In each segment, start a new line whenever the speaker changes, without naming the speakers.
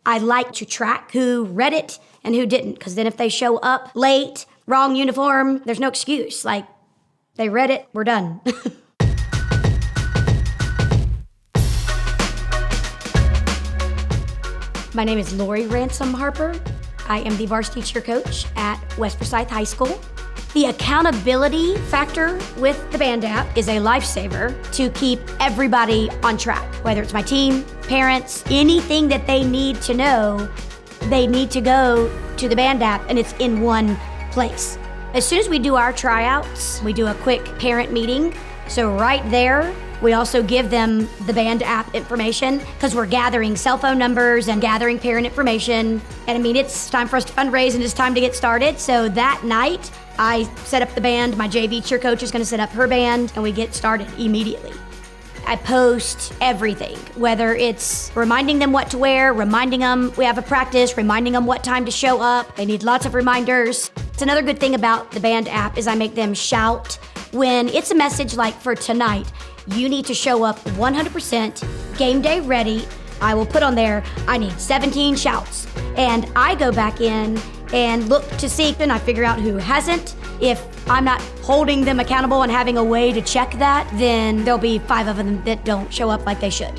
I like to track who read it and who didn't, because then if they show up late, wrong uniform, there's no excuse. Like, they read it, we're done. My name is Lori Ransom Harper. I am the varsity cheer coach at West Forsyth High School. The accountability factor with the band app is a lifesaver to keep everybody on track, whether it's my team, parents, anything that they need to know, they need to go to the band app and it's in one place. As soon as we do our tryouts, we do a quick parent meeting. So right there, we also give them the band app information because we're gathering cell phone numbers and gathering parent information. And I mean, it's time for us to fundraise and it's time to get started. So that night, I set up the band. My JV cheer coach is going to set up her band and we get started immediately. I post everything, whether it's reminding them what to wear, reminding them we have a practice, reminding them what time to show up. They need lots of reminders. It's another good thing about the band app is I make them shout when it's a message like for tonight, you need to show up 100% game day ready. I will put on there, I need 17 shouts. And I go back in and look to see, and I figure out who hasn't. If I'm not holding them accountable and having a way to check that, then there'll be 5 of them that don't show up like they should.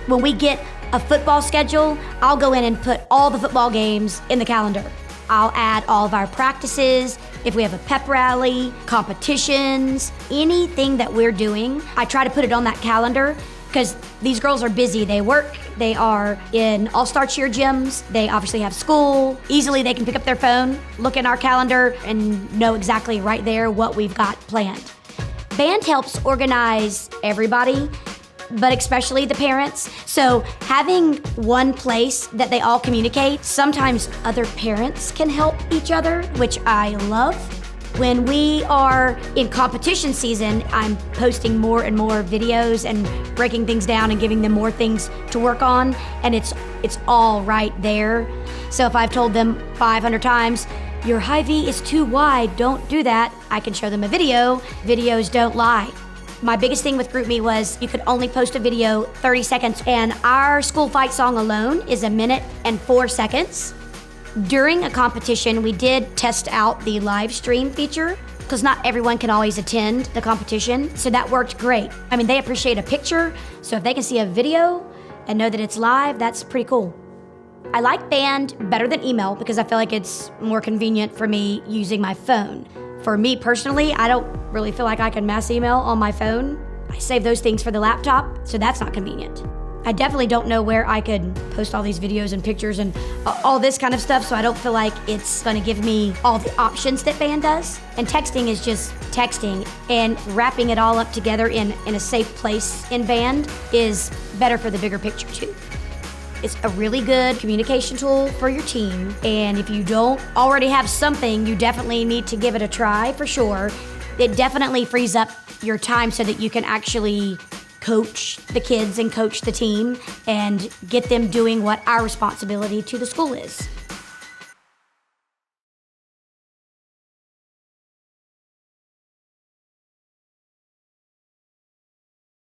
When we get a football schedule, I'll go in and put all the football games in the calendar. I'll add all of our practices. If we have a pep rally, competitions, anything that we're doing, I try to put it on that calendar because these girls are busy. They work, they are in all-star cheer gyms, they obviously have school. Easily they can pick up their phone, look in our calendar, and know exactly right there what we've got planned. Band helps organize everybody, but especially the parents. So having one place that they all communicate, sometimes other parents can help each other, which I love. When we are in competition season, I'm posting more and more videos and breaking things down and giving them more things to work on, and it's all right there. So if I've told them 500 times, your high V is too wide, don't do that, I can show them a video. Videos don't lie. My biggest thing with GroupMe was you could only post a video 30 seconds, and our school fight song alone is 1 minute and 4 seconds. During a competition, we did test out the live stream feature because not everyone can always attend the competition, so that worked great. I mean, they appreciate a picture, so if they can see a video and know that it's live, that's pretty cool. I like band better than email because I feel like it's more convenient for me using my phone. For me personally, I don't really feel like I can mass email on my phone. I save those things for the laptop, so that's not convenient. I definitely don't know where I could post all these videos and pictures and all this kind of stuff, so I don't feel like it's gonna give me all the options that band does. And texting is just texting, and wrapping it all up together in a safe place in band is better for the bigger picture too. It's a really good communication tool for your team, and if you don't already have something, you definitely need to give it a try for sure. It definitely frees up your time so that you can actually coach the kids and coach the team and get them doing what our responsibility to the school is.